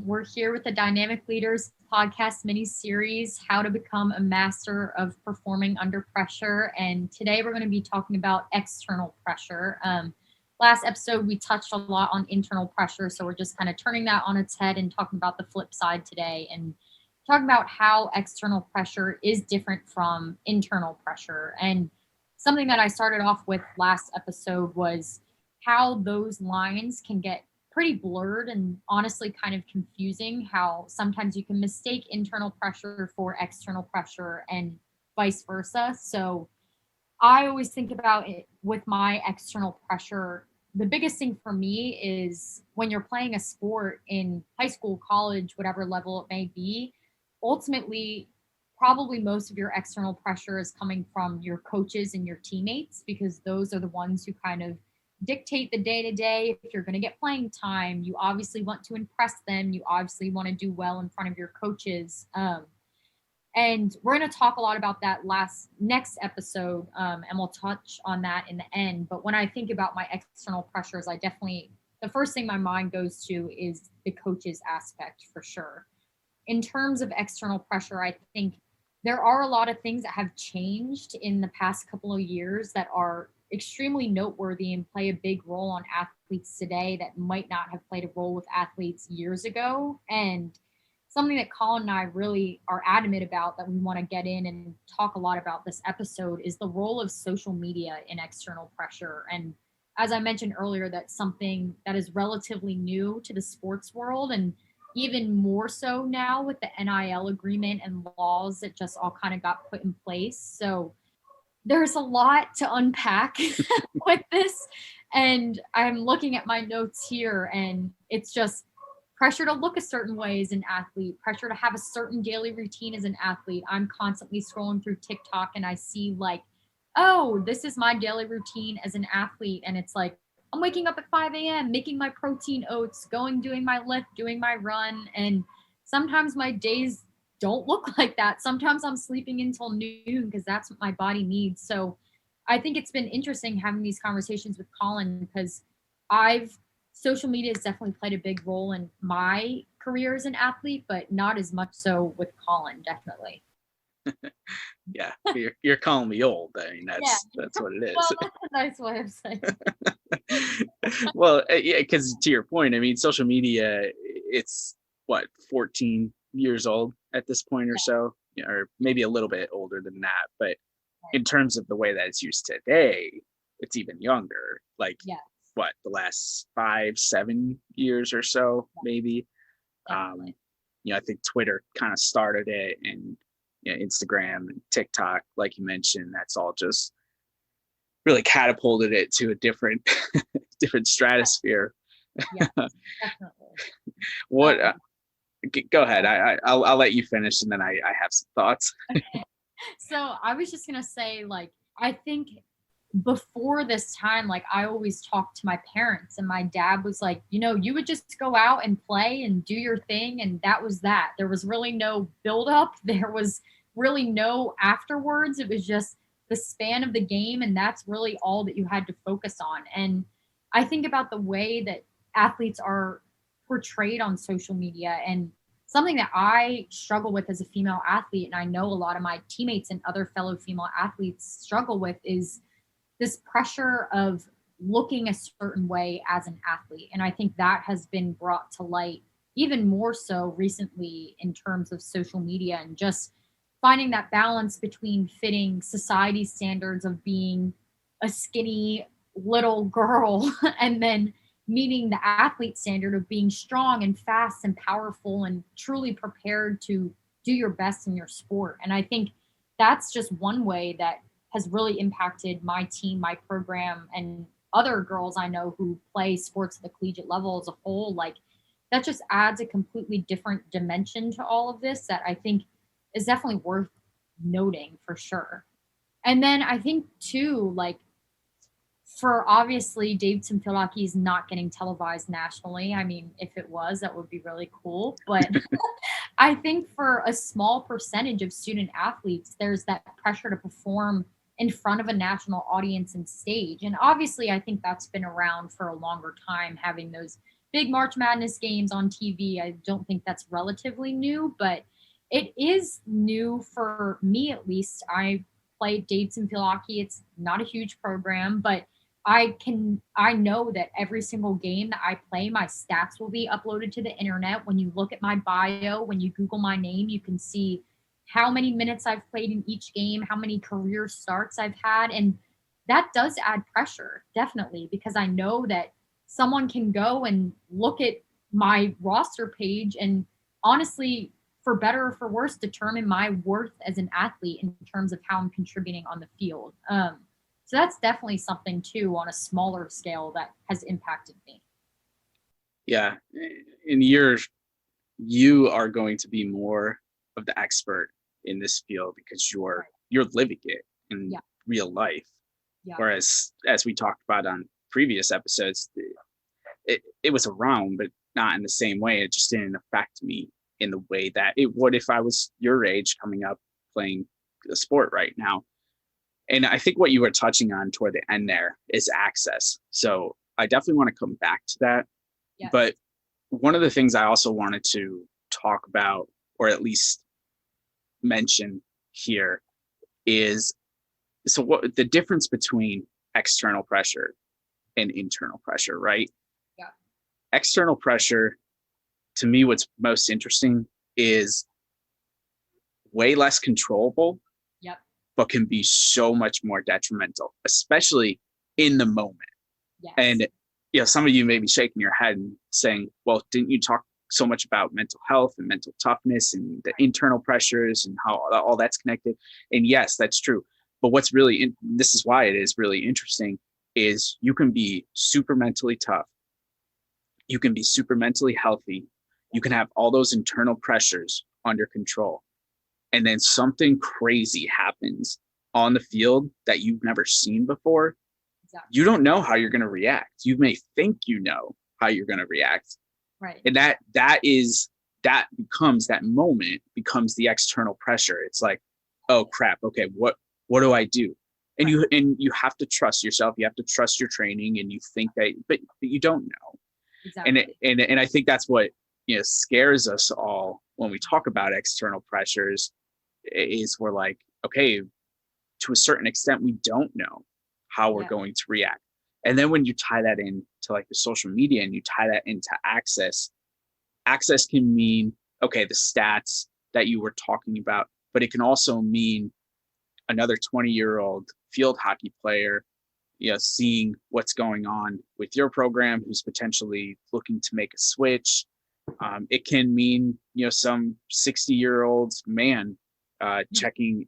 We're here with the Dynamic Leaders podcast mini series, How to Become a Master of Performing Under Pressure. And today we're going to be talking about external pressure. Last episode, we touched a lot on internal pressure. So we're just kind of turning that on its head and talking about the flip side today and talking about how external pressure is different from internal pressure. And something that I started off with last episode was how those lines can get pretty blurred and honestly kind of confusing, how sometimes you can mistake internal pressure for external pressure and vice versa. So I always think about it with my external pressure. The biggest thing for me is when you're playing a sport in high school, college, whatever level it may be, ultimately, probably most of your external pressure is coming from your coaches and your teammates, because those are the ones who kind of dictate the day to day. If you're going to get playing time, you obviously want to impress them. You obviously want to do well in front of your coaches. And we're going to talk a lot about that next episode, and we'll touch on that in the end. But when I think about my external pressures, the first thing my mind goes to is the coaches aspect for sure. In terms of external pressure, I think there are a lot of things that have changed in the past couple of years that are extremely noteworthy and play a big role on athletes today that might not have played a role with athletes years ago. And something that Colin and I really are adamant about, that we want to get in and talk a lot about this episode, is the role of social media in external pressure. And as I mentioned earlier, that's something that is relatively new to the sports world, and even more so now with the NIL agreement and laws that just all kind of got put in place. So there's a lot to unpack with this. And I'm looking at my notes here, and it's just pressure to look a certain way as an athlete, pressure to have a certain daily routine as an athlete. I'm constantly scrolling through TikTok and I see like, oh, this is my daily routine as an athlete. And it's like, I'm waking up at 5 a.m., making my protein oats, doing my lift, doing my run. And sometimes my days don't look like that. Sometimes I'm sleeping until noon because that's what my body needs. So I think it's been interesting having these conversations with Colin, because social media has definitely played a big role in my career as an athlete, but not as much so with Colin, definitely. Yeah, you're calling me old. I mean, that's what it is. Well, that's a nice way of saying. Well, yeah, because to your point, I mean, social media, it's what, 14 years old at this point or so, or maybe a little bit older than that. But in terms of the way that it's used today, it's even younger. Like, what, the last 5-7 years or so, maybe. I think Twitter kind of started it, and Instagram and TikTok, like you mentioned, that's all just really catapulted it to a different stratosphere. Yeah, definitely. What? Go ahead. I'll let you finish, and then I have some thoughts. Okay. So I was just gonna say, like, I think before this time, like, I always talked to my parents, and my dad was like, you would just go out and play and do your thing, and that was that. There was really no buildup. There was really no afterwards. It was just the span of the game, and that's really all that you had to focus on. And I think about the way that athletes are portrayed on social media, and something that I struggle with as a female athlete, and I know a lot of my teammates and other fellow female athletes struggle with, is this pressure of looking a certain way as an athlete. And I think that has been brought to light even more so recently in terms of social media, and just finding that balance between fitting society standards of being a skinny little girl and then meeting the athlete standard of being strong and fast and powerful and truly prepared to do your best in your sport. And I think that's just one way that has really impacted my team, my program, and other girls I know who play sports at the collegiate level as a whole. Like, that just adds a completely different dimension to all of this that I think is definitely worth noting for sure. And then I think too, like, for obviously Davidson Field Hockey is not getting televised nationally. I mean, if it was, that would be really cool. But I think for a small percentage of student athletes, there's that pressure to perform in front of a national audience and stage. And obviously, I think that's been around for a longer time, having those big March Madness games on TV. I don't think that's relatively new, but it is new for me at least. I play Davidson Field Hockey. It's not a huge program, but I know that every single game that I play, my stats will be uploaded to the internet. When you look at my bio, when you Google my name, you can see how many minutes I've played in each game, how many career starts I've had. And that does add pressure, definitely, because I know that someone can go and look at my roster page and honestly, for better or for worse, determine my worth as an athlete in terms of how I'm contributing on the field. So that's definitely something too on a smaller scale that has impacted me. Yeah. In years, you are going to be more of the expert in this field because you're living it in Yeah. real life. Yeah. Whereas, as we talked about on previous episodes, it was around, but not in the same way. It just didn't affect me in the way that it would if I was your age coming up playing the sport right now. And I think what you were touching on toward the end there is access. So I definitely want to come back to that. Yes. But one of the things I also wanted to talk about, or at least mention here, is so what the difference between external pressure and internal pressure, right? Yeah. External pressure, to me, what's most interesting is way less controllable, Yep. but can be so much more detrimental, especially in the moment. Yes. And some of you may be shaking your head and saying, well, didn't you talk so much about mental health and mental toughness and the internal pressures and how all that's connected? And yes, that's true. But what's really, this is why it is really interesting, is you can be super mentally tough. You can be super mentally healthy. You can have all those internal pressures under control. And then something crazy happens on the field that you've never seen before. Exactly. You don't know how you're going to react. You may think you know how you're going to react. Right. And that moment becomes the external pressure. It's like, oh crap, okay, what do I do? And right. you have to trust yourself. You have to trust your training, and you think that, but you don't know. Exactly. And I think that's what scares us all when we talk about external pressures, is we're like, okay, to a certain extent, we don't know how we're going to react. And then when you tie that into like the social media and you tie that into access can mean, okay, the stats that you were talking about, but it can also mean another 20-year-old field hockey player, seeing what's going on with your program, who's potentially looking to make a switch. It can mean, some 60-year-old man checking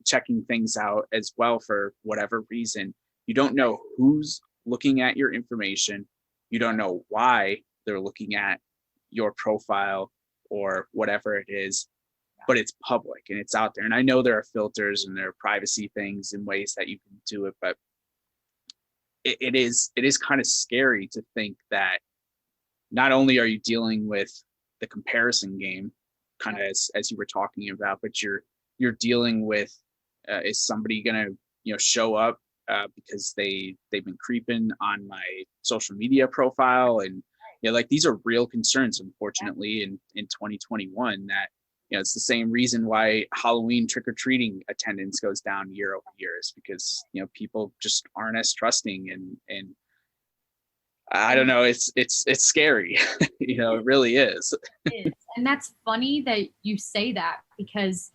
things out as well for whatever reason. You don't know who's looking at your information. You don't know why they're looking at your profile or whatever it is, but it's public and it's out there. And I know there are filters and there are privacy things and ways that you can do it, but it is kind of scary to think that not only are you dealing with the comparison game, kind of as you were talking about, but you're dealing with is somebody gonna show up because they've been creeping on my social media profile, and like these are real concerns, unfortunately, in 2021, that it's the same reason why Halloween trick-or-treating attendance goes down year over year, is because people just aren't as trusting, and I don't know, it's scary. It really is. It is. And that's funny that you say that, because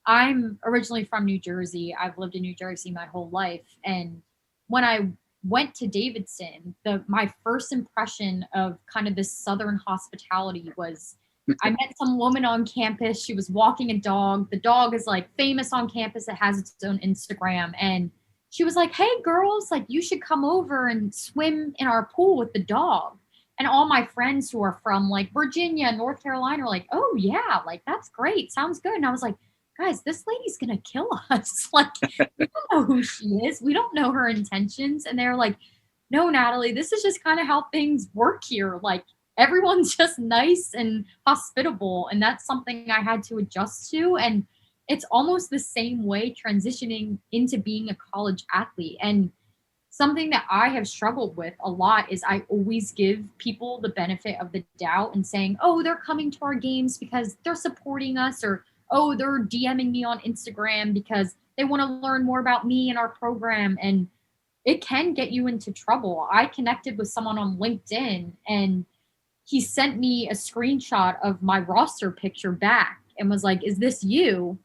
I'm originally from New Jersey. I've lived in New Jersey my whole life. And when I went to Davidson, my first impression of kind of this Southern hospitality was I met some woman on campus. She was walking a dog. The dog is like famous on campus. It has its own Instagram. And she was like, hey, girls, like you should come over and swim in our pool with the dog. And all my friends who are from like Virginia, North Carolina are like, oh, yeah, like that's great. Sounds good. And I was like, guys, this lady's going to kill us. Like, we don't know who she is. We don't know her intentions. And they're like, no, Natalie, this is just kind of how things work here. Like, everyone's just nice and hospitable. And that's something I had to adjust to. And it's almost the same way transitioning into being a college athlete. And something that I have struggled with a lot is I always give people the benefit of the doubt and saying, oh, they're coming to our games because they're supporting us, or oh, they're DMing me on Instagram because they want to learn more about me and our program. And it can get you into trouble. I connected with someone on LinkedIn and he sent me a screenshot of my roster picture back and was like, is this you?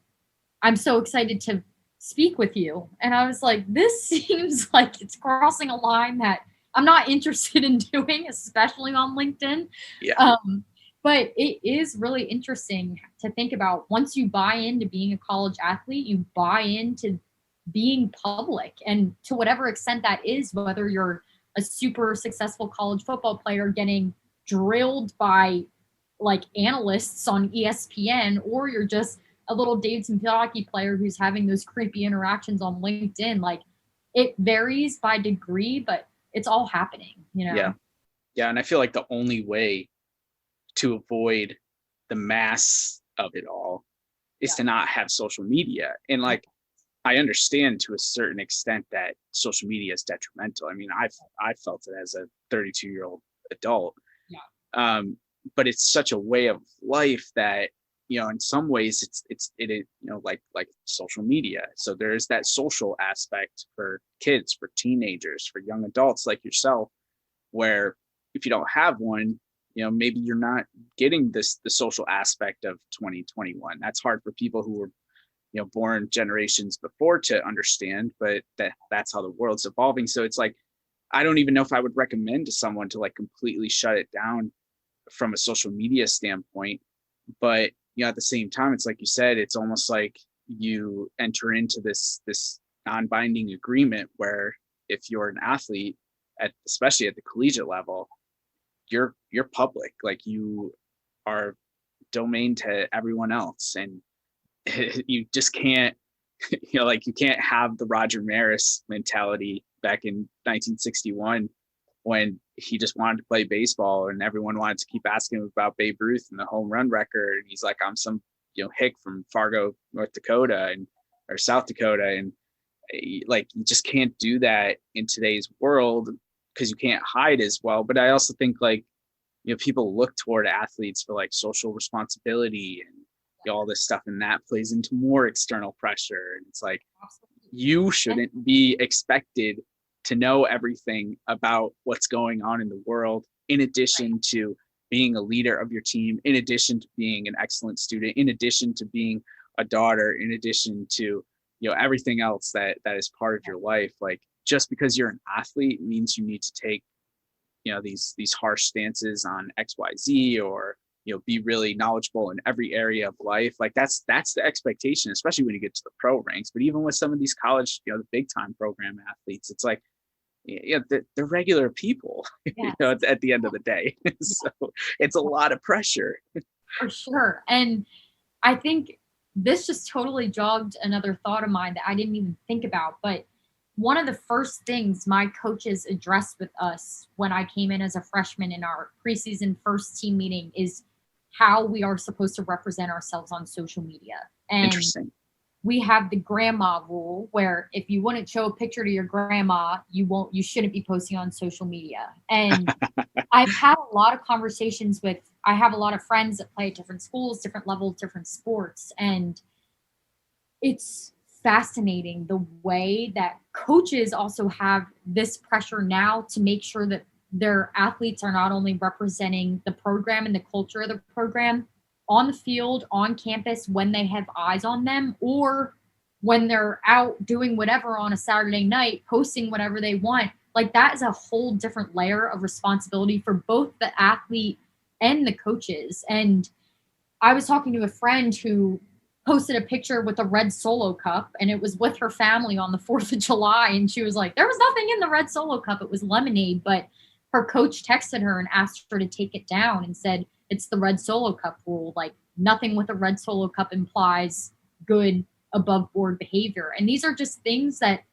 I'm so excited to speak with you. And I was like, this seems like it's crossing a line that I'm not interested in doing, especially on LinkedIn. Yeah. But it is really interesting to think about. Once you buy into being a college athlete, you buy into being public, and to whatever extent that is, whether you're a super successful college football player getting drilled by like analysts on ESPN, or you're just a little Davidson hockey player who's having those creepy interactions on LinkedIn. Like, it varies by degree, but it's all happening, you know? Yeah. Yeah. And I feel like the only way to avoid the mass of it all is to not have social media. And like, I understand to a certain extent that social media is detrimental. I mean, I've felt it as a 32-year-old adult. Yeah. But it's such a way of life that, you know, in some ways it is, you know, like social media. So there's that social aspect for kids, for teenagers, for young adults like yourself, where if you don't have one, you know, maybe you're not getting the social aspect of 2021. That's hard for people who were, you know, born generations before to understand, but that's how the world's evolving. So it's like, I don't even know if I would recommend to someone to like completely shut it down from a social media standpoint. But, you know, at the same time, it's like you said, it's almost like you enter into this non-binding agreement where if you're an athlete, especially at the collegiate level, you're public. Like, you are domain to everyone else, and you just can't, you know, like, you can't have the Roger Maris mentality back in 1961 when he just wanted to play baseball and everyone wanted to keep asking him about Babe Ruth and the home run record. And he's like, I'm some, you know, hick from Fargo, North Dakota, or South Dakota. And like, you just can't do that in today's world because you can't hide as well. But I also think, like, you know, people look toward athletes for like social responsibility and, you know, all this stuff, and that plays into more external pressure. And it's like, you shouldn't be expected to know everything about what's going on in the world, in addition to being a leader of your team, in addition to being an excellent student, in addition to being a daughter, in addition to, you know, everything else that is part of your life. Like, just because you're an athlete means you need to take, you know, these harsh stances on XYZ, or, you know, be really knowledgeable in every area of life. Like, that's the expectation, especially when you get to the pro ranks. But even with some of these college, you know, the big time program athletes, it's like, yeah, they're regular people, Yes. you know, at the end of the day. So it's a lot of pressure. For sure. And I think this just totally jogged another thought of mine that I didn't even think about. But one of the first things my coaches addressed with us when I came in as a freshman in our preseason first team meeting is how we are supposed to represent ourselves on social media. And Interesting. we have the grandma rule, where if you wouldn't show a picture to your grandma, you shouldn't be posting on social media. And I've had a lot of conversations with, I have a lot of friends that play at different schools, different levels, different sports. And it's fascinating the way that coaches also have this pressure now to make sure that their athletes are not only representing the program and the culture of the program on the field, on campus, when they have eyes on them, or when they're out doing whatever on a Saturday night, posting whatever they want. Like, that is a whole different layer of responsibility for both the athlete and the coaches. And I was talking to a friend who posted a picture with a red Solo cup, and it was with her family on the 4th of July. And she was like, there was nothing in the red Solo cup. It was lemonade. But her coach texted her and asked her to take it down and said, it's the red Solo cup rule. Like, nothing with a red Solo cup implies good above board behavior. And these are just things that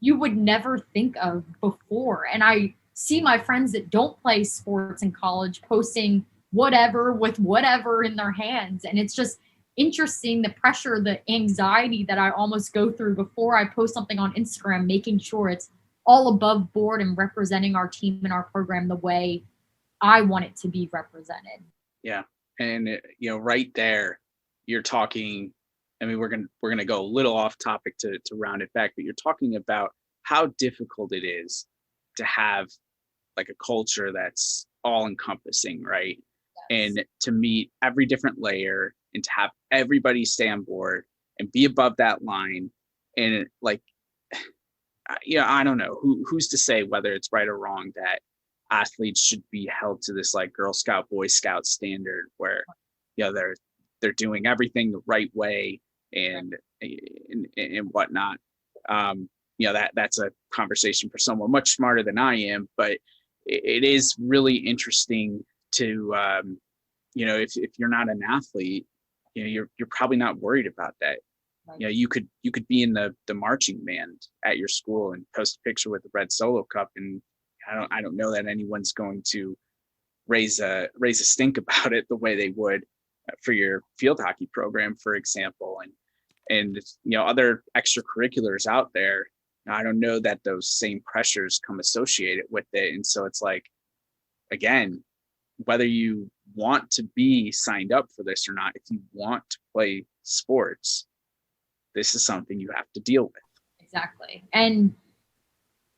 you would never think of before. And I see my friends that don't play sports in college posting whatever with whatever in their hands. And it's just interesting, the pressure, the anxiety that I almost go through before I post something on Instagram, making sure it's all above board and representing our team and our program the way I want it to be represented. Yeah. And right there, you're talking. I mean, we're gonna go a little off topic to round it back, but you're talking about how difficult it is to have like a culture that's all encompassing, right? Yes. And to meet every different layer and to have everybody stay on board and be above that line. And like, yeah, I don't know who's to say whether it's right or wrong that athletes should be held to this like Girl Scout, Boy Scout standard where, they're doing everything the right way and whatnot. That's a conversation for someone much smarter than I am, but it is really interesting to, if you're not an athlete, you're probably not worried about that. Right. You could be in the marching band at your school and post a picture with the red solo cup, and I don't know that anyone's going to raise a stink about it the way they would for your field hockey program, for example, and other extracurriculars out there. I don't know that those same pressures come associated with it, and so it's like, again, whether you want to be signed up for this or not, if you want to play sports, this is something you have to deal with. Exactly. And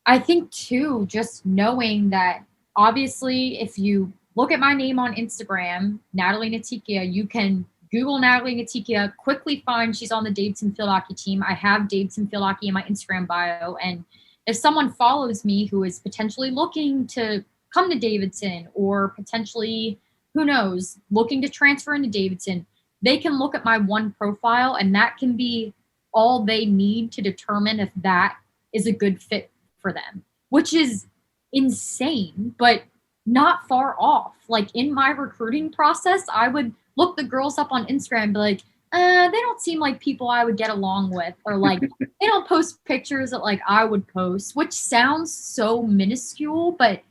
I think too, just knowing that obviously, if you look at my name on Instagram, Natalie Natikia, you can Google Natalie Natikia, quickly find she's on the Davidson field hockey team. I have Davidson field hockey in my Instagram bio. And if someone follows me who is potentially looking to come to Davidson or potentially, who knows, looking to transfer into Davidson, they can look at my one profile and that can be all they need to determine if that is a good fit for them, which is insane, but not far off. Like in my recruiting process, I would look the girls up on Instagram and be like, they don't seem like people I would get along with, or like they don't post pictures that like I would post, which sounds so minuscule, but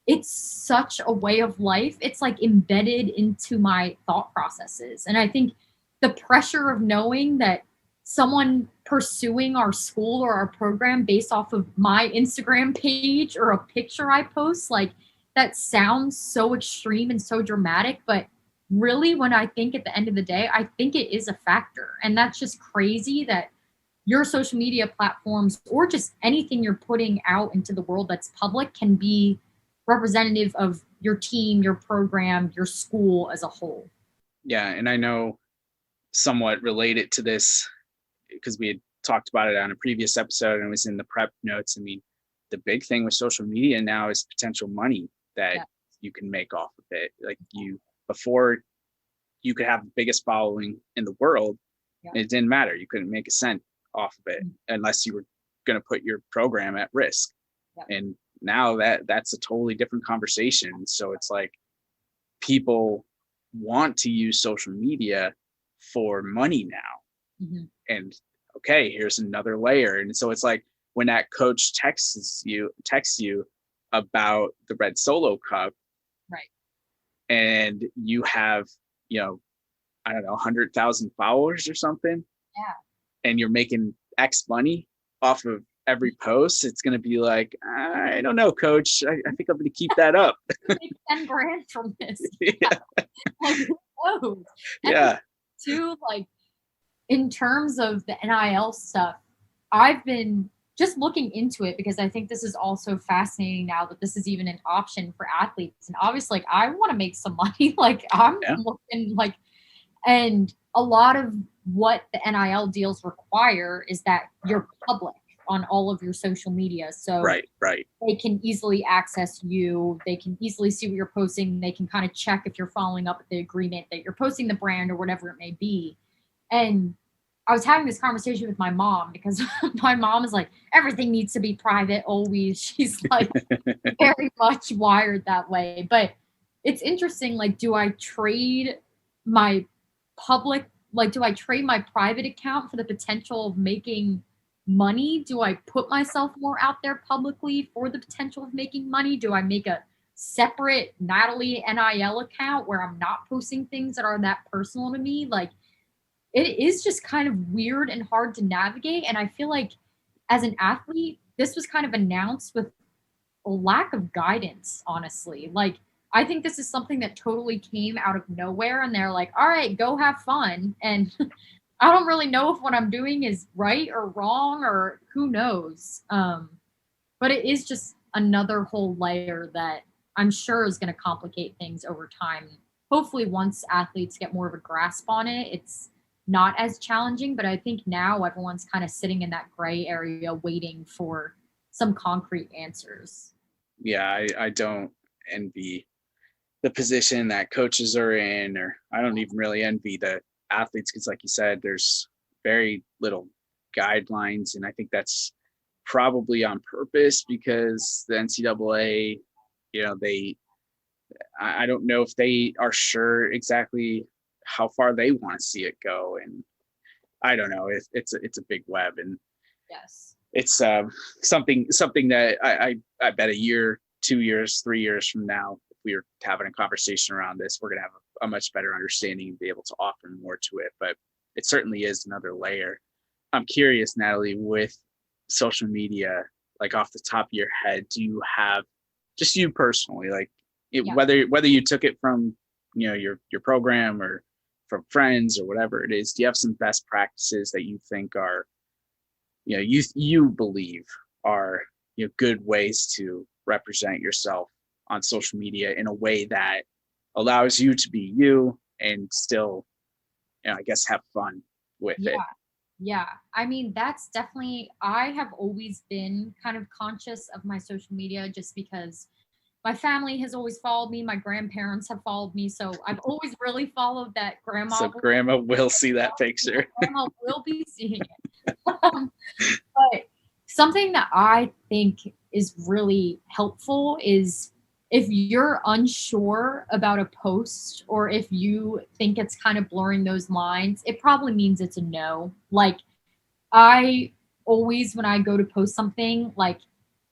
it's such a way of life. It's like embedded into my thought processes. And I think the pressure of knowing that someone pursuing our school or our program based off of my Instagram page or a picture I post, like that sounds so extreme and so dramatic. But really, when I think at the end of the day, I think it is a factor. And that's just crazy that your social media platforms or just anything you're putting out into the world that's public can be representative of your team, your program, your school as a whole. Yeah, and I know somewhat related to this because we had talked about it on a previous episode and it was in the prep notes. I mean, the big thing with social media now is potential money that you can make off of it. Like before you could have the biggest following in the world, it didn't matter. You couldn't make a cent off of it unless you were going to put your program at risk. And now that's a totally different conversation. So it's like people want to use social media for money now. And okay, here's another layer. And so it's like when that coach texts you about the red solo cup, right? And you have, I don't know, 100,000 followers or something. Yeah. And you're making X money off of every post, it's going to be like, I don't know, coach. I think I'm going to keep that up. Make 10 grand from this. Yeah. Like, whoa. Yeah. Too, like, in terms of the NIL stuff, I've been just looking into it because I think this is also fascinating now that this is even an option for athletes. And obviously, like, I want to make some money. Like, I'm looking like, and a lot of what the NIL deals require is that you're public on all of your social media. So right. They can easily access you. They can easily see what you're posting. They can kind of check if you're following up with the agreement that you're posting the brand or whatever it may be. And I was having this conversation with my mom because my mom is like, everything needs to be private always. She's like very much wired that way. But it's interesting. Like, do I trade my private account for the potential of making money? Do I put myself more out there publicly for the potential of making money? Do I make a separate Natalie NIL account where I'm not posting things that are that personal to me? Like, it is just kind of weird and hard to navigate. And I feel like as an athlete, this was kind of announced with a lack of guidance, honestly. Like, I think this is something that totally came out of nowhere, and they're like, all right, go have fun. And I don't really know if what I'm doing is right or wrong or who knows. But it is just another whole layer that I'm sure is going to complicate things over time. Hopefully, once athletes get more of a grasp on it, it's not as challenging. But I think now everyone's kind of sitting in that gray area waiting for some concrete answers. Yeah, I don't envy the position that coaches are in, or I don't even really envy the athletes because, like you said, there's very little guidelines, and I think that's probably on purpose because the NCAA, they I don't know if they are sure exactly how far they want to see it go, and I don't know. It's a big web, and Yes. it's something that I bet a year, 2 years, 3 years from now, if we were having a conversation around this, we're gonna have a much better understanding and be able to offer more to it. But it certainly is another layer. I'm curious, Natalie, with social media, like off the top of your head, do you have just you personally, like Yeah. whether you took it from your program or from friends or whatever it is, do you have some best practices that you think are you believe are good ways to represent yourself on social media in a way that allows you to be you and still I guess have fun with Yeah. it? Yeah. I mean, that's definitely, I have always been kind of conscious of my social media just because my family has always followed me. My grandparents have followed me. So I've always really followed that So grandma. grandma will see that picture. Grandma will be seeing it. But something that I think is really helpful is if you're unsure about a post or if you think it's kind of blurring those lines, it probably means it's a no. Like, I always, when I go to post something, like,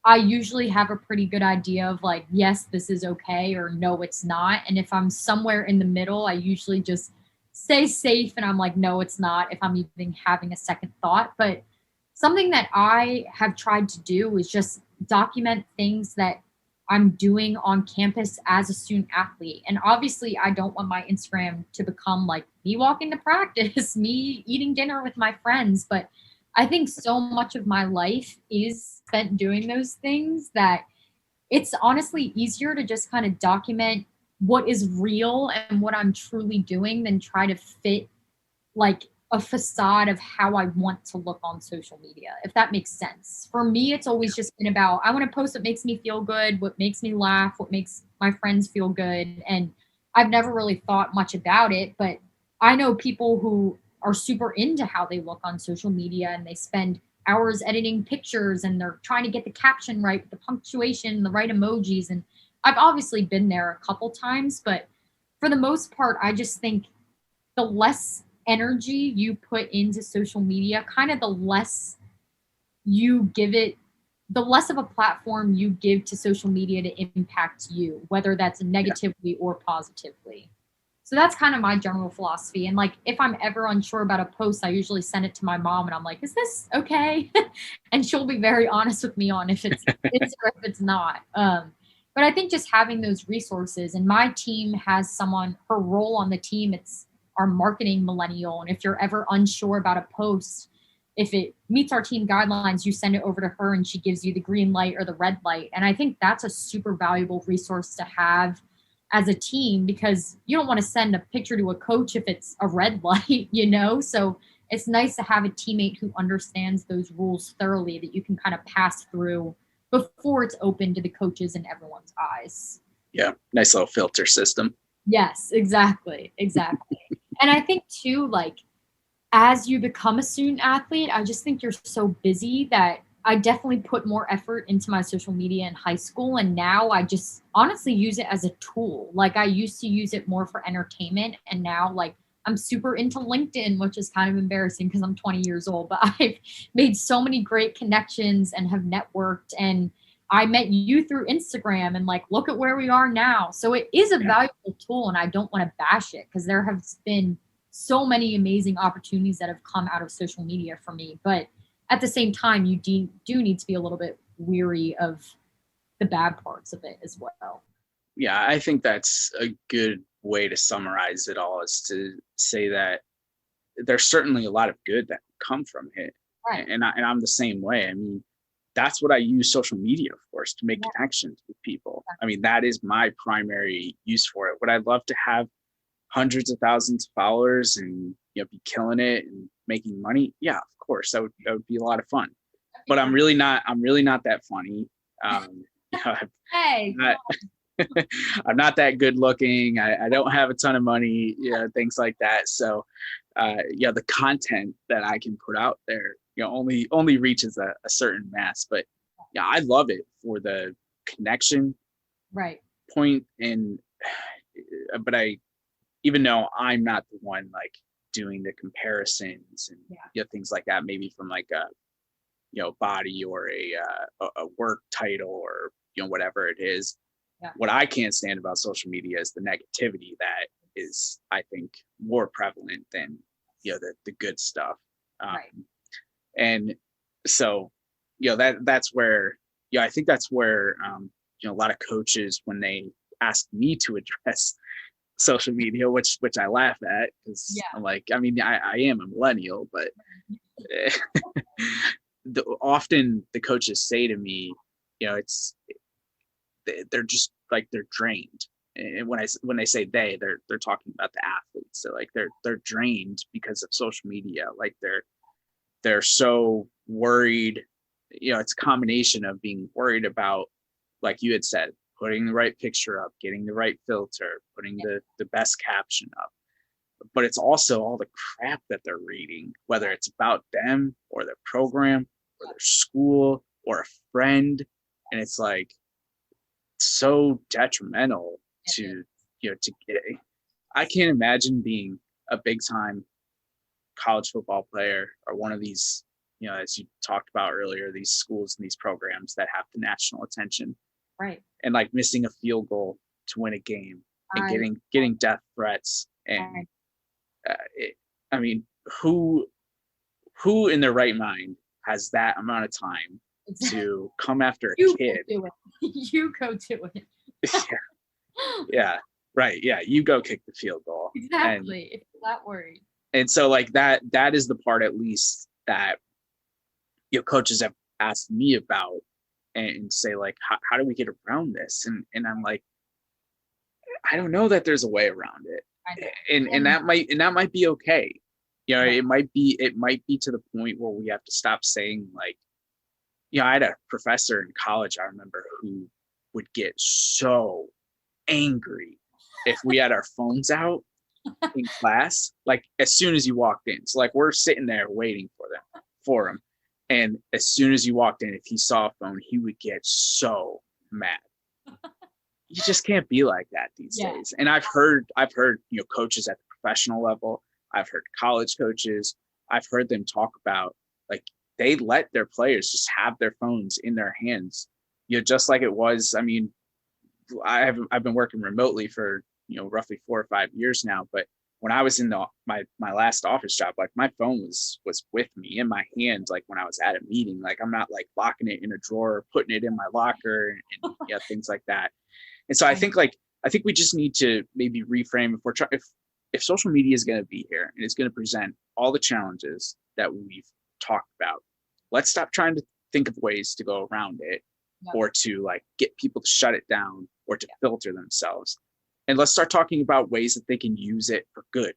I usually have a pretty good idea of like, yes, this is okay, or no, it's not. And if I'm somewhere in the middle, I usually just stay safe and I'm like, no, it's not, if I'm even having a second thought. But something that I have tried to do is just document things that I'm doing on campus as a student athlete. And obviously, I don't want my Instagram to become like me walking to practice, me eating dinner with my friends. But I think so much of my life is spent doing those things that it's honestly easier to just kind of document what is real and what I'm truly doing than try to fit like a facade of how I want to look on social media, if that makes sense. For me, it's always just been about I want to post what makes me feel good, what makes me laugh, what makes my friends feel good. And I've never really thought much about it, but I know people who are super into how they look on social media and they spend hours editing pictures and they're trying to get the caption right, with the punctuation, the right emojis. And I've obviously been there a couple times, but for the most part, I just think the less energy you put into social media, kind of the less you give it, the less of a platform you give to social media to impact you, whether that's Yeah. negatively or positively. So that's kind of my general philosophy. And like, if I'm ever unsure about a post, I usually send it to my mom and I'm like, is this okay? And she'll be very honest with me on if it's or if it's not. But I think just having those resources, and my team has someone, her role on the team, it's our marketing millennial. And if you're ever unsure about a post, if it meets our team guidelines, you send it over to her and she gives you the green light or the red light. And I think that's a super valuable resource to have as a team because you don't want to send a picture to a coach if it's a red light, you know? So it's nice to have a teammate who understands those rules thoroughly that you can kind of pass through before it's open to the coaches and everyone's eyes. Yeah, nice little filter system. Yes, exactly. Exactly. And I think too, like, as you become a student athlete, I just think you're so busy that I definitely put more effort into my social media in high school. And now I just honestly use it as a tool. Like, I used to use it more for entertainment. And now, like, I'm super into LinkedIn, which is kind of embarrassing because I'm 20 years old, but I've made so many great connections and have networked. And I met you through Instagram and like, look at where we are now. So it is a Yeah. valuable tool. And I don't want to bash it because there have been so many amazing opportunities that have come out of social media for me. But at the same time, you do need to be a little bit weary of the bad parts of it as well. Yeah, I think that's a good way to summarize it all, is to say that there's certainly a lot of good that come from it. Right. And I'm the same way. I mean, that's what I use social media for, is to make Yeah. connections with people. I mean, that is my primary use for it. Would I love to have hundreds of thousands of followers and be killing it and making money? Yeah, of course, that would be a lot of fun. But I'm really not that funny. Hey, I'm I'm not that good looking. I don't have a ton of money, things like that. So, the content that I can put out there, only reaches a certain mass. But yeah, I love it for the connection right. point. And but even though I'm not the one like doing the comparisons and things like that, maybe from like a body or a work title or whatever it is. Yeah. What I can't stand about social media is the negativity that is, I think, more prevalent than the good stuff. Right. And so that's where I think that's where a lot of coaches, when they ask me to address social media, which I laugh at, because I'm like, I mean, I am a millennial, but often the coaches say to me, they're just like, they're drained. And when they say they're talking about the athletes. So like they're drained because of social media. Like they're so worried. It's a combination of being worried about, like you had said, putting the right picture up, getting the right filter, putting the best caption up. But it's also all the crap that they're reading, whether it's about them or their program or their school or a friend. And it's like so detrimental to get. I can't imagine being a big time college football player or one of these, as you talked about earlier, these schools and these programs that have the national attention, right, and like missing a field goal to win a game and getting death threats. And I mean, who in their right mind has that amount of time to come after a kid? You go do it. Yeah, right. Yeah, you go kick the field goal. Exactly. If you're that worried. And so like that is the part, at least, that coaches have asked me about, and say like, how do we get around this? And I'm like, I don't know that there's a way around it. And that might be okay. It might be to the point where we have to stop saying like, I had a professor in college, I remember, who would get so angry if we had our phones out in class, like as soon as you walked in. So like we're sitting there waiting for him. And as soon as you walked in, if he saw a phone, he would get so mad. You just can't be like that these days. And I've heard, coaches at the professional level, I've heard college coaches, I've heard them talk about like they let their players just have their phones in their hands, just like it was. I mean, I've been working remotely for, roughly 4 or 5 years now, but when I was in my last office job, like my phone was with me in my hand, like when I was at a meeting. Like I'm not like locking it in a drawer, putting it in my locker, and things like that. And so I think we just need to maybe reframe, if social media is going to be here and it's going to present all the challenges that we've talked about, let's stop trying to think of ways to go around it, or to like get people to shut it down or to filter themselves. And let's start talking about ways that they can use it for good,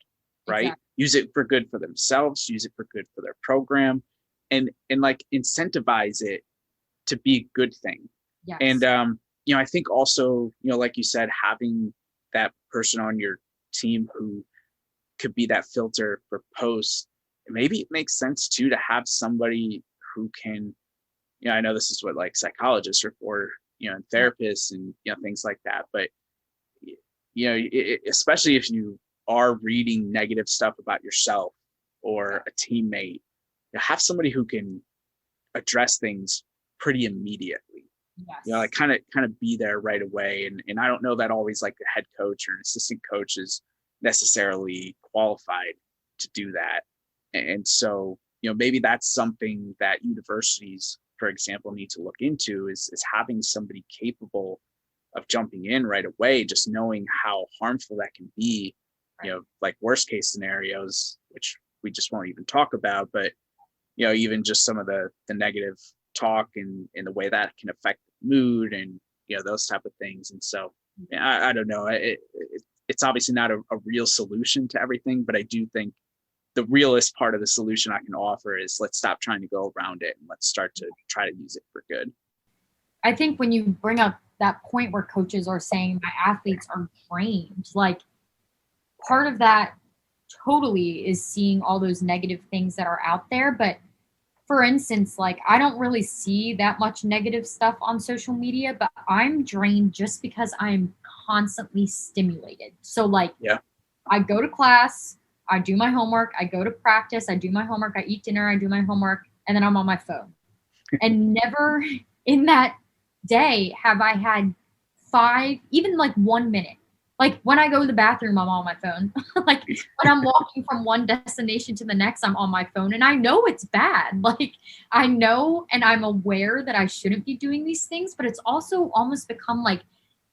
right? Exactly. Use it for good for themselves, use it for good for their program, and like incentivize it to be a good thing. Yes. And I think also, like you said, having that person on your team who could be that filter for posts, maybe it makes sense too to have somebody who can, I know this is what like psychologists are for, and therapists and things like that, but especially if you are reading negative stuff about yourself or a teammate, have somebody who can address things pretty immediately. Yes. Like kind of be there right away. And I don't know that always like the head coach or an assistant coach is necessarily qualified to do that. And so maybe that's something that universities, for example, need to look into, is having somebody capable of jumping in right away, just knowing how harmful that can be, like worst case scenarios, which we just won't even talk about, but even just some of the negative talk and the way that can affect the mood and those type of things. And so I don't know, it's obviously not a real solution to everything, but I do think the realest part of the solution I can offer is let's stop trying to go around it and let's start to try to use it for good. I think when you bring up that point where coaches are saying my athletes are drained, like part of that totally is seeing all those negative things that are out there. But for instance, like I don't really see that much negative stuff on social media, but I'm drained just because I'm constantly stimulated. So like I go to class, I do my homework, I go to practice, I do my homework, I eat dinner, I do my homework, and then I'm on my phone. And never in that day have I had 5, even like 1 minute. Like when I go to the bathroom, I'm on my phone. Like when I'm walking from one destination to the next, I'm on my phone. And I know it's bad. Like I know and I'm aware that I shouldn't be doing these things, but it's also almost become like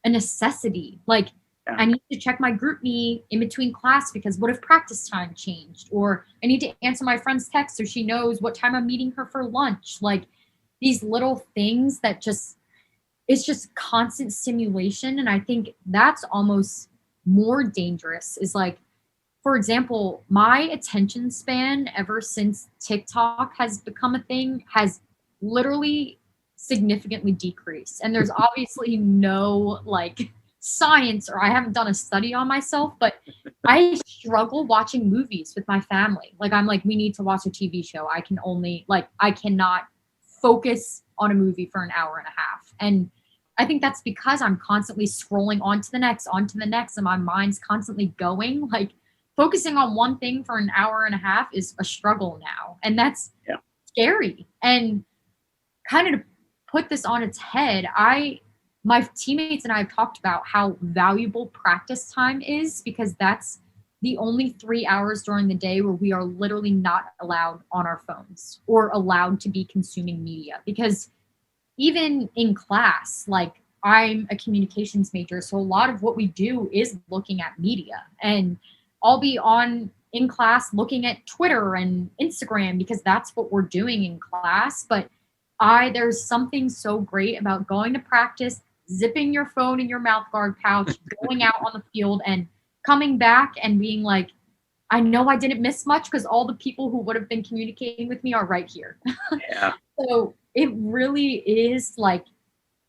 a necessity. Like I need to check my group me in between class because what if practice time changed? Or I need to answer my friend's text so she knows what time I'm meeting her for lunch. Like these little things that it's just constant stimulation. And I think that's almost more dangerous is like, for example, my attention span ever since TikTok has become a thing has literally significantly decreased. And there's obviously no like science or I haven't done a study on myself, but I struggle watching movies with my family. Like I'm like, we need to watch a TV show. I cannot focus on a movie for an hour and a half. And I think that's because I'm constantly scrolling on to the next, and my mind's constantly going. Like focusing on one thing for an hour and a half is a struggle now. And that's scary. And kind of to put this on its head, my teammates and I have talked about how valuable practice time is because that's the only 3 hours during the day where we are literally not allowed on our phones or allowed to be consuming media. Because even in class, like I'm a communications major, so a lot of what we do is looking at media. And I'll be in class looking at Twitter and Instagram because that's what we're doing in class. But there's something so great about going to practice, zipping your phone in your mouth guard pouch, going out on the field and coming back and being like, I know I didn't miss much because all the people who would have been communicating with me are right here. Yeah. So it really is like,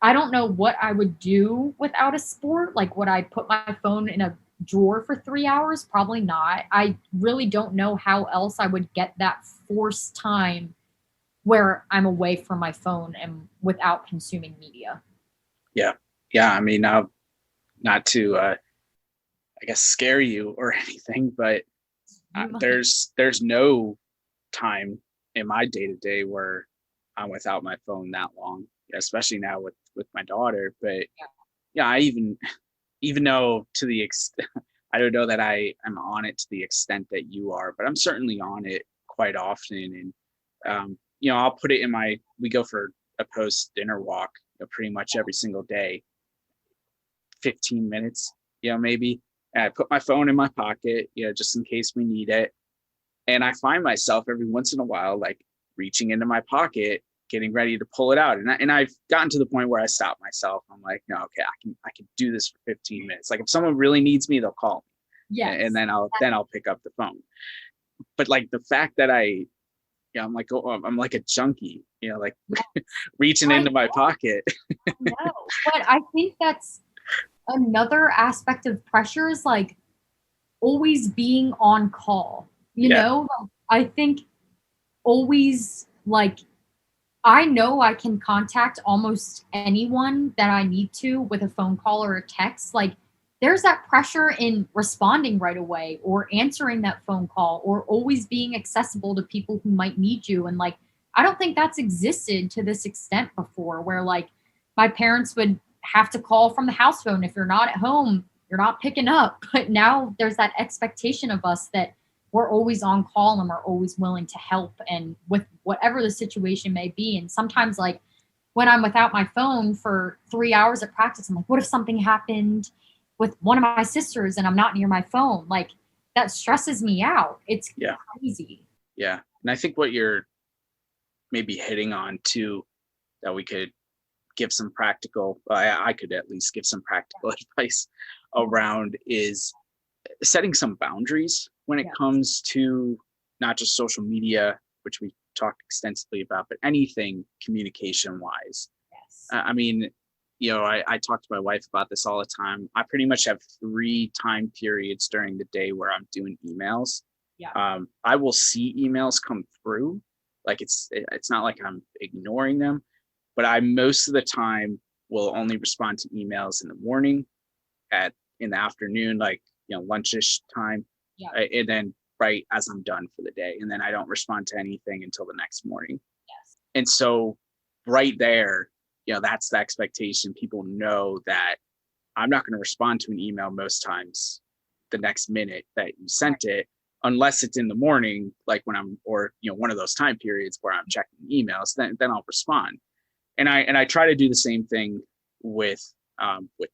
I don't know what I would do without a sport. Like, would I put my phone in a drawer for 3 hours? Probably not. I really don't know how else I would get that forced time where I'm away from my phone and without consuming media. Yeah. I mean, not to, I guess, scare you or anything, but there's no time in my day to day where I'm without my phone that long, especially now with my daughter. But I even know to the extent, I don't know that I'm on it to the extent that you are, but I'm certainly on it quite often. And, I'll put it we go for a post dinner walk pretty much every single day, 15 minutes, maybe. And I put my phone in my pocket, just in case we need it. And I find myself every once in a while, like reaching into my pocket, getting ready to pull it out. And I've gotten to the point where I stop myself. I'm like, no, okay, I can do this for 15 minutes. Like if someone really needs me, they'll call me. Yeah. And then I'll pick up the phone. But like the fact that I'm like, I'm like a junkie, like reaching into my pocket. No, but I think that's another aspect of pressure is like always being on call, you know? I think always like, I know I can contact almost anyone that I need to with a phone call or a text. Like there's that pressure in responding right away or answering that phone call or always being accessible to people who might need you. And like, I don't think that's existed to this extent before where like my parents would have to call from the house phone. If you're not at home, you're not picking up. But now there's that expectation of us that we're always on call and we're always willing to help and with whatever the situation may be. And sometimes like when I'm without my phone for 3 hours at practice, I'm like, what if something happened with one of my sisters and I'm not near my phone? Like that stresses me out. It's Yeah. crazy. Yeah. And I think what you're maybe hitting on too, that we could give some practical, I could at least give some practical advice around is setting some boundaries when it Yes. comes to not just social media, which we talked extensively about, but anything communication wise. Yes. I mean, I talk to my wife about this all the time. I pretty much have 3 time periods during the day where I'm doing emails. Yeah. I will see emails come through. Like it's not like I'm ignoring them, but I most of the time will only respond to emails in the morning, at in the afternoon, like lunchish time, Yeah. and then right as I'm done for the day, and then I don't respond to anything until the next morning. Yes. And so, right there, that's the expectation. People know that I'm not going to respond to an email most times the next minute that you sent it, unless it's in the morning, like when I'm, or one of those time periods where I'm checking emails. Then I'll respond. And I try to do the same thing with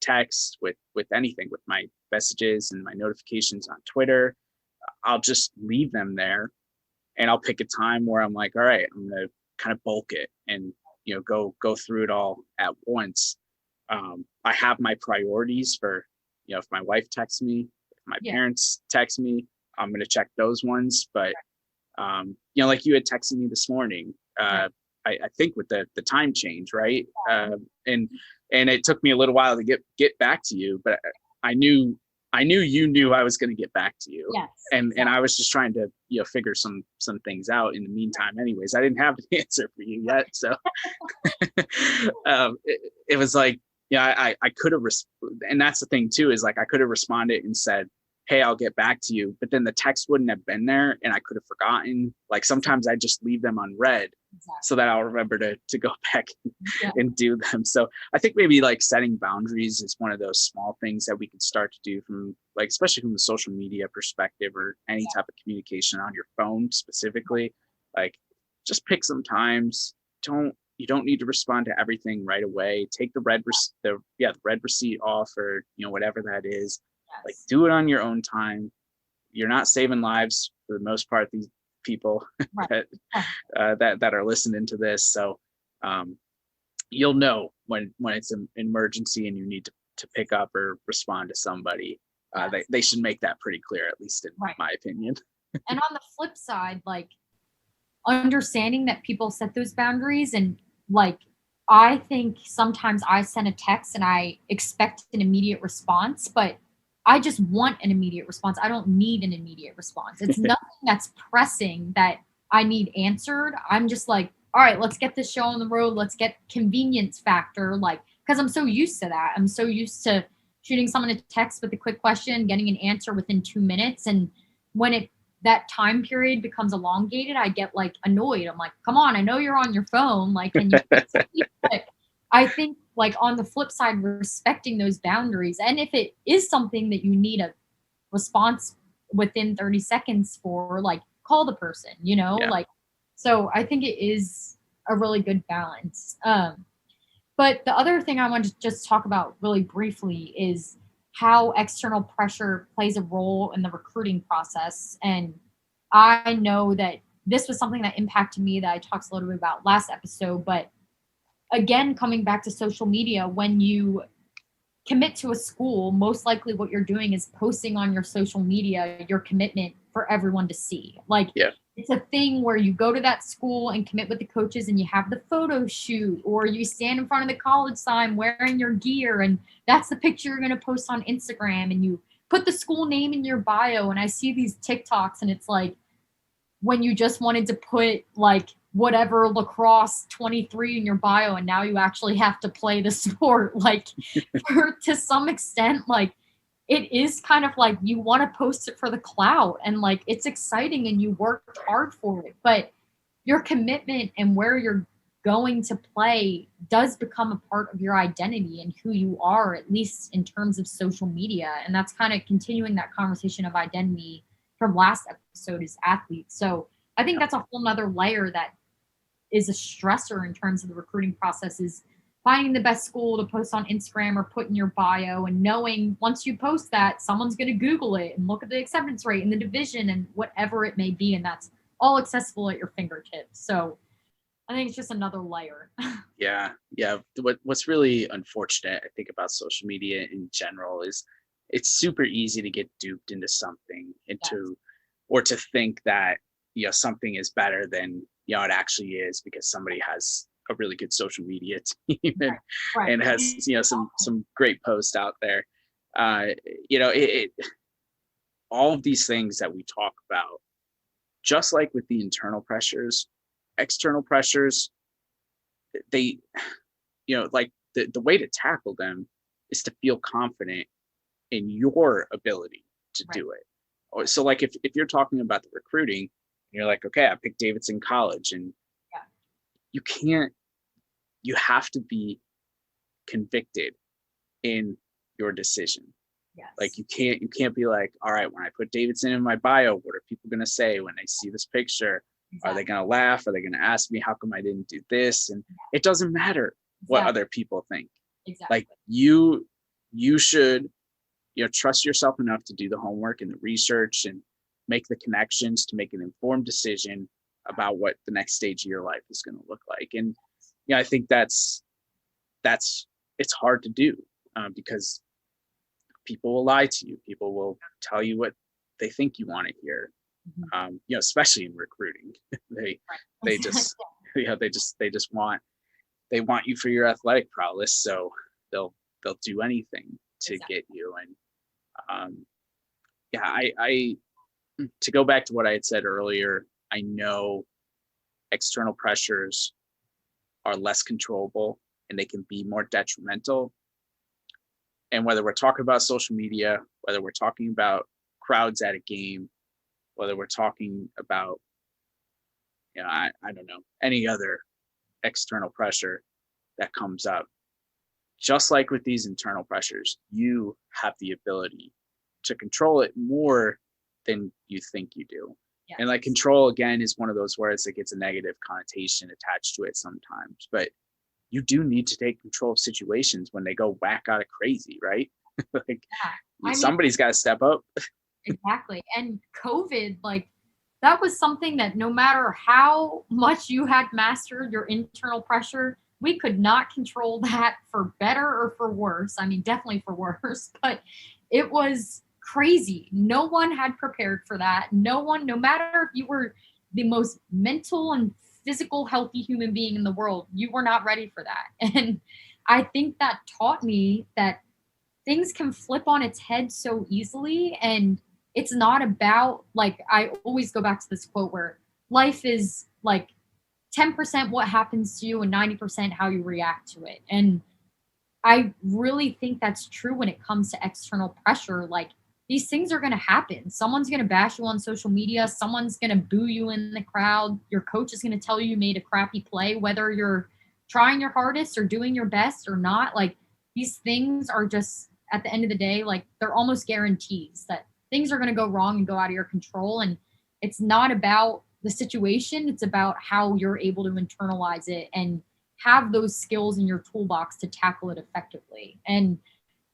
text, with anything, with my messages and my notifications on Twitter. I'll just leave them there, and I'll pick a time where I'm like, all right, I'm gonna kind of bulk it and go through it all at once. I have my priorities for if my wife texts me, if my Yeah. parents text me, I'm gonna check those ones. But like you had texted me this morning. I think with the time change, right? And it took me a little while to get back to you, but I knew you knew I was going to get back to you. Yes. And I was just trying to figure some things out in the meantime. Anyways, I didn't have an answer for you yet, so it was like, I could have, and that's the thing too, is like I could have responded and said, hey, I'll get back to you, but then the text wouldn't have been there and I could have forgotten. Like sometimes I just leave them unread. Exactly. So that I'll remember to go back and do them. So I think maybe like setting boundaries is one of those small things that we can start to do from, like, especially from the social media perspective or any type of communication on your phone specifically. Like just pick some times. You don't need to respond to everything right away. Take the red receipt off, or whatever that is. Like do it on your own time. You're not saving lives for the most part, these people that are listening to this. So you'll know when it's an emergency and you need to pick up or respond to somebody. They should make that pretty clear, at least in my opinion. And on the flip side, like understanding that people set those boundaries, and like I think sometimes I send a text and I expect an immediate response, but I just want an immediate response. I don't need an immediate response. It's nothing that's pressing that I need answered. I'm just like, all right, let's get this show on the road. Let's get convenience factor. Like, because I'm so used to that. I'm so used to shooting someone a text with a quick question, getting an answer within 2 minutes. And when that time period becomes elongated, I get like annoyed. I'm like, come on, I know you're on your phone. Like, can you but I think like on the flip side, respecting those boundaries. And if it is something that you need a response within 30 seconds for, like call the person, like, so I think it is a really good balance. But the other thing I want to just talk about really briefly is how external pressure plays a role in the recruiting process. And I know that this was something that impacted me that I talked a little bit about last episode, but again, coming back to social media, when you commit to a school, most likely what you're doing is posting on your social media your commitment for everyone to see. Like, it's a thing where you go to that school and commit with the coaches and you have the photo shoot, or you stand in front of the college sign wearing your gear, and that's the picture you're going to post on Instagram, and you put the school name in your bio. And I see these TikToks and it's like, when you just wanted to put like whatever lacrosse 23 in your bio, and now you actually have to play the sport. Like to some extent, like it is kind of like you want to post it for the clout, and like it's exciting and you worked hard for it, but your commitment and where you're going to play does become a part of your identity and who you are, at least in terms of social media. And that's kind of continuing that conversation of identity from last episode is athletes. So I think that's a whole nother layer that is a stressor in terms of the recruiting process, is finding the best school to post on Instagram or put in your bio, and knowing once you post that, someone's going to Google it and look at the acceptance rate and the division and whatever it may be. And that's all accessible at your fingertips. So I think it's just another layer. Yeah. Yeah. What's really unfortunate, I think, about social media in general is it's super easy to get duped into something, Yes. or to think that, something is better than, it actually is, because somebody has a really good social media team, and, Right. Right. and has, some great posts out there. Uh, all of these things that we talk about, just like with the internal pressures, external pressures, they, like the way to tackle them is to feel confident in your ability to Right. do it. So like if you're talking about the recruiting, you're like, okay, I picked Davidson College, and Yeah. you can't, you have to be convicted in your decision. Like Yes. you can't be like, all right, when I put Davidson in my bio, what are people gonna say when they see this picture? Are they Exactly. gonna laugh? Are they gonna ask me how come I didn't do this? And it doesn't matter what Exactly. other people think. Like Exactly. you should, trust yourself enough to do the homework and the research and make the connections to make an informed decision about what the next stage of your life is going to look like. And I think that's it's hard to do, because people will lie to you. People will tell you what they think you want to hear. Mhm. Especially in recruiting, they Right. they Exactly. just they just want you for your athletic prowess, so they'll do anything to Exactly. get you. And um, yeah, I to go back to what I had said earlier, I know external pressures are less controllable and they can be more detrimental. And whether we're talking about social media, whether we're talking about crowds at a game, whether we're talking about, I don't know, any other external pressure that comes up, just like with these internal pressures, you have the ability to control it more than you think you do. And like Yes. control, again, is one of those words that gets a negative connotation attached to it sometimes, but you do need to take control of situations when they go whack out of crazy, right? Like Yeah. I mean, somebody's got to step up. exactly. And COVID, like, that was something that no matter how much you had mastered your internal pressure, we could not control that for better or for worse. I mean, definitely for worse, but it was crazy. No one had prepared for that. No one, no matter if you were the most mental and physical healthy human being in the world, you were not ready for that. And I think that taught me that things can flip on its head so easily. And it's not about, like, I always go back to this quote where life is like 10% what happens to you and 90% how you react to it. And I really think that's true when it comes to external pressure. Like, these things are going to happen. Someone's going to bash you on social media. Someone's going to boo you in the crowd. Your coach is going to tell you made a crappy play, whether you're trying your hardest or doing your best or not. Like, these things are just, at the end of the day, like, they're almost guarantees that things are going to go wrong and go out of your control. And it's not about the situation, it's about how you're able to internalize it and have those skills in your toolbox to tackle it effectively. And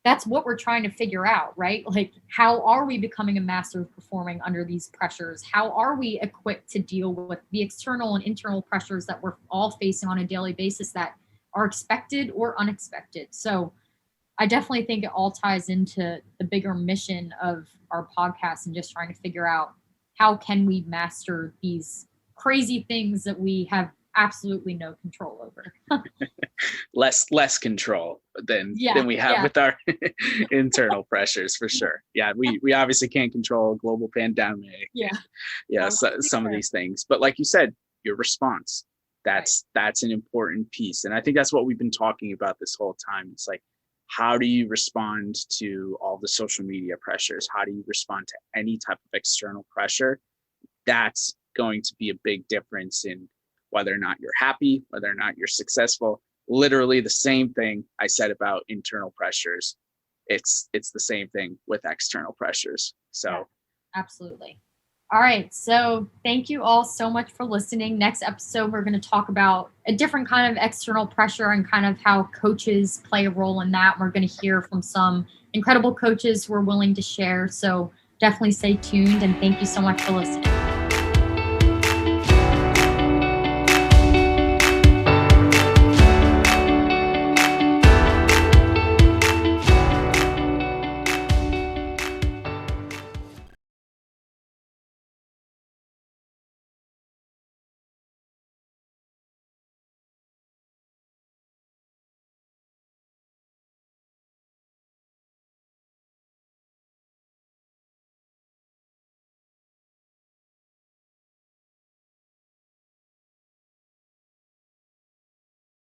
that's what we're trying to figure out, right? Like, how are we becoming a master of performing under these pressures? How are we equipped to deal with the external and internal pressures that we're all facing on a daily basis that are expected or unexpected? So I definitely think it all ties into the bigger mission of our podcast and just trying to figure out how can we master these crazy things that we have absolutely no control over. Less control Yeah, than we have yeah, with our internal pressures, for sure. Yeah, we obviously can't control a global pandemic yeah. and No, some of these things, but like you said, your response, right. that's an important piece. And I think that's what we've been talking about this whole time. It's like, how do you respond to all the social media pressures? How do you respond to any type of external pressure? That's going to be a big difference in whether or not you're happy, whether or not you're successful. Literally the same thing I said about internal pressures. It's the same thing with external pressures. Yeah, So absolutely. All right. So thank you all so much for listening. Next episode, we're going to talk about a different kind of external pressure and kind of how coaches play a role in that. We're going to hear from some incredible coaches who are willing to share. So definitely stay tuned and thank you so much for listening.